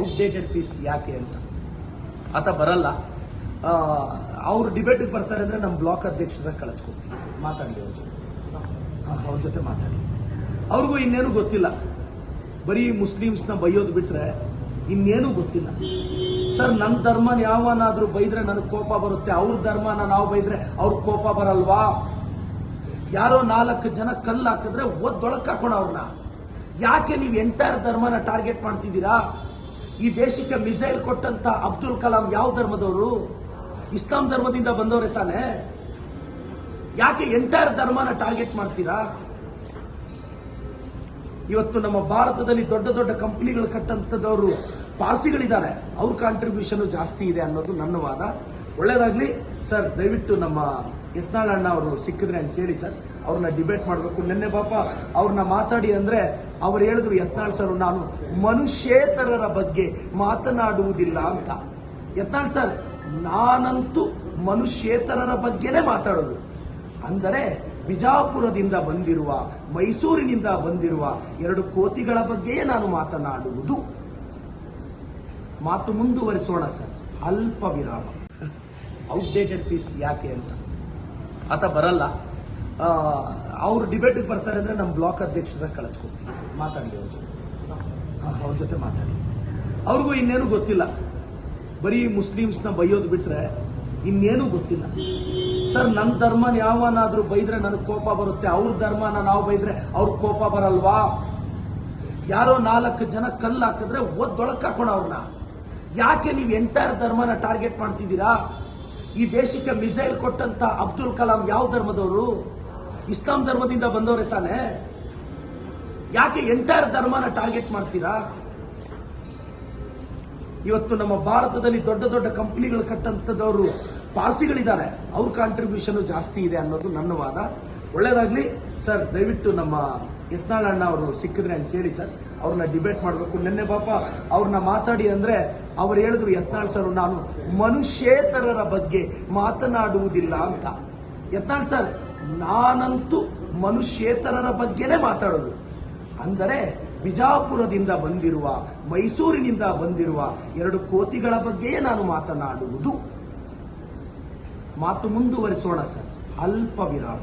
Outdated piece ಯಾಕೆ ಅಂತ ಆತ ಬರಲ್ಲ. ಅವ್ರು ಡಿಬೇಟಿಗೆ ಬರ್ತಾರೆ ಅಂದರೆ ನಮ್ಮ ಬ್ಲಾಕ್ ಅಧ್ಯಕ್ಷರ ಕಳಿಸ್ಕೊಡ್ತೀನಿ, ಮಾತಾಡಲಿ ಅವ್ರ ಜೊತೆ ಮಾತಾಡಿ. ಅವ್ರಿಗೂ ಇನ್ನೇನು ಗೊತ್ತಿಲ್ಲ, ಬರೀ ಮುಸ್ಲಿಮ್ಸ್ನ ಬೈಯೋದು ಬಿಟ್ರೆ ಇನ್ನೇನು ಗೊತ್ತಿಲ್ಲ. ಸರ್, ನನ್ನ ಧರ್ಮನ ಯಾವನಾದ್ರೂ ಬೈದ್ರೆ ನನಗೆ ಕೋಪ ಬರುತ್ತೆ, ಅವ್ರ ಧರ್ಮನ ನಾವು ಬೈದ್ರೆ ಅವ್ರಿಗೆ ಕೋಪ ಬರಲ್ವಾ? ಯಾರೋ 4 ಜನ ಕಲ್ಲು ಹಾಕಿದ್ರೆ ಒದ್ದೊಳಕ್ಕೆ ಹಾಕೋಣ ಅವ್ರನ್ನ. ಯಾಕೆ ನೀವು ಎಂಟೈರ್ ಧರ್ಮನ ಟಾರ್ಗೆಟ್ ಮಾಡ್ತಿದ್ದೀರಾ? ಈ ದೇಶಕ್ಕೆ ಮಿಸೈಲ್ ಕೊಟ್ಟಂತ ಅಬ್ದುಲ್ ಕಲಾಂ ಯಾವ ಧರ್ಮದವರು? ಇಸ್ಲಾಂ ಧರ್ಮದಿಂದ ಬಂದವರೇ ತಾನೆ. ಯಾಕೆ ಎಂಟೈರ್ ಧರ್ಮನ ಟಾರ್ಗೆಟ್ ಮಾಡ್ತೀರಾ? ಇವತ್ತು ನಮ್ಮ ಭಾರತದಲ್ಲಿ ದೊಡ್ಡ ದೊಡ್ಡ ಕಂಪನಿಗಳು ಕಟ್ಟಂತದವರು ಪಾರ್ಸಿಗಳಿದ್ದಾರೆ, ಅವ್ರ ಕಾಂಟ್ರಿಬ್ಯೂಷನ್ ಜಾಸ್ತಿ ಇದೆ ಅನ್ನೋದು ನನ್ನ ವಾದ. ಒಳ್ಳೇದಾಗ್ಲಿ ಸರ್. ದಯವಿಟ್ಟು ನಮ್ಮ ಯತ್ನಾಳ್ ಅಣ್ಣ ಅವರು ಸಿಕ್ಕಿದ್ರೆ ಅಂತ ಕೇಳಿ ಸರ್, ಅವ್ರನ್ನ ಡಿಬೇಟ್ ಮಾಡಬೇಕು. ನಿನ್ನೆ ಪಾಪ ಅವ್ರನ್ನ ಮಾತಾಡಿ ಅಂದ್ರೆ ಅವ್ರು ಹೇಳಿದ್ರು, ಯತ್ನಾಳ್ ಸರ್ ನಾನು ಮನುಷ್ಯೇತರರ ಬಗ್ಗೆ ಮಾತನಾಡುವುದಿಲ್ಲ ಅಂತ. ಯತ್ನಾಳ್ ಸರ್, ನಾನಂತೂ ಮನುಷ್ಯೇತರರ ಬಗ್ಗೆನೇ ಮಾತಾಡೋದು. ಅಂದರೆ ಬಿಜಾಪುರದಿಂದ ಬಂದಿರುವ, ಮೈಸೂರಿನಿಂದ ಬಂದಿರುವ 2 ಕೋತಿಗಳ ಬಗ್ಗೆಯೇ ನಾನು ಮಾತನಾಡುವುದು. ಮಾತು ಮುಂದುವರಿಸೋಣ ಸರ್. ಅಲ್ಪ ವಿರಾಮ. ಔಟ್ಡೇಟೆಡ್ ಪೀಸ್ ಯಾಕೆ ಅಂತ ಆತ ಬರಲ್ಲ. ಅವ್ರು ಡಿಬೇಟಿಗೆ ಬರ್ತಾರೆ ಅಂದರೆ ನಮ್ಮ ಬ್ಲಾಕ್ ಅಧ್ಯಕ್ಷರ ಕಳಿಸ್ಕೊಡ್ತೀನಿ, ಮಾತಾಡಲಿ ಅವ್ರ ಜೊತೆ ಮಾತಾಡಿ. ಅವ್ರಿಗೂ ಇನ್ನೇನು ಗೊತ್ತಿಲ್ಲ, ಬರೀ ಮುಸ್ಲಿಮ್ಸ್ನ ಬೈಯೋದು ಬಿಟ್ರೆ ಇನ್ನೇನು ಗೊತ್ತಿಲ್ಲ. ಸರ್, ನನ್ನ ಧರ್ಮನ ಯಾವನಾದ್ರೂ ಬೈದ್ರೆ ನನಗೆ ಕೋಪ ಬರುತ್ತೆ, ಅವ್ರ ಧರ್ಮನ ನಾವು ಬೈದ್ರೆ ಅವ್ರಿಗೆ ಕೋಪ ಬರಲ್ವಾ? ಯಾರೋ 4 ಜನ ಕಲ್ಲು ಹಾಕಿದ್ರೆ ಒದ್ದೊಳಕ್ಕೆ ಹಾಕೋಣ ಅವ್ರನ್ನ. ಯಾಕೆ ನೀವು ಎಂಟೈರ್ ಧರ್ಮನ ಟಾರ್ಗೆಟ್ ಮಾಡ್ತಿದ್ದೀರಾ? ಈ ದೇಶಕ್ಕೆ ಮಿಸೈಲ್ ಕೊಟ್ಟಂತ ಅಬ್ದುಲ್ ಕಲಾಂ ಯಾವ ಧರ್ಮದವರು? ಇಸ್ಲಾಂ ಧರ್ಮದಿಂದ ಬಂದವರೇ ತಾನೆ. ಯಾಕೆ ಎಂಟೈರ್ ಧರ್ಮನ ಟಾರ್ಗೆಟ್ ಮಾಡ್ತೀರಾ? ಇವತ್ತು ನಮ್ಮ ಭಾರತದಲ್ಲಿ ದೊಡ್ಡ ದೊಡ್ಡ ಕಂಪನಿಗಳು ಕಟ್ಟಂತದವರು ಪಾರ್ಸಿಗಳಿದ್ದಾರೆ, ಅವ್ರ ಕಾಂಟ್ರಿಬ್ಯೂಷನ್ ಜಾಸ್ತಿ ಇದೆ ಅನ್ನೋದು ನನ್ನ ವಾದ. ಒಳ್ಳೇದಾಗ್ಲಿ ಸರ್. ದಯವಿಟ್ಟು ನಮ್ಮ ಯತ್ನಾಳ್ ಅಣ್ಣ ಅವರು ಸಿಕ್ಕಿದ್ರೆ ಅಂತ ಕೇಳಿ ಸರ್, ಅವ್ರನ್ನ ಡಿಬೇಟ್ ಮಾಡಬೇಕು. ನಿನ್ನೆ ಪಾಪ ಅವ್ರನ್ನ ಮಾತಾಡಿ ಅಂದ್ರೆ ಅವ್ರು ಹೇಳಿದ್ರು, ಯತ್ನಾಳ್ ಸರ್ ನಾನು ಮನುಷ್ಯೇತರರ ಬಗ್ಗೆ ಮಾತನಾಡುವುದಿಲ್ಲ ಅಂತ. ಯತ್ನಾಳ್ ಸರ್, ನಾನಂತೂ ಮನುಷ್ಯೇತರರ ಬಗ್ಗೆನೇ ಮಾತಾಡೋದು. ಅಂದರೆ ಬಿಜಾಪುರದಿಂದ ಬಂದಿರುವ, ಮೈಸೂರಿನಿಂದ ಬಂದಿರುವ 2 ಕೋತಿಗಳ ಬಗ್ಗೆಯೇ ನಾನು ಮಾತನಾಡುವುದು. ಮಾತು ಮುಂದುವರಿಸೋಣ ಸರ್. ಅಲ್ಪ ವಿರಾಮ.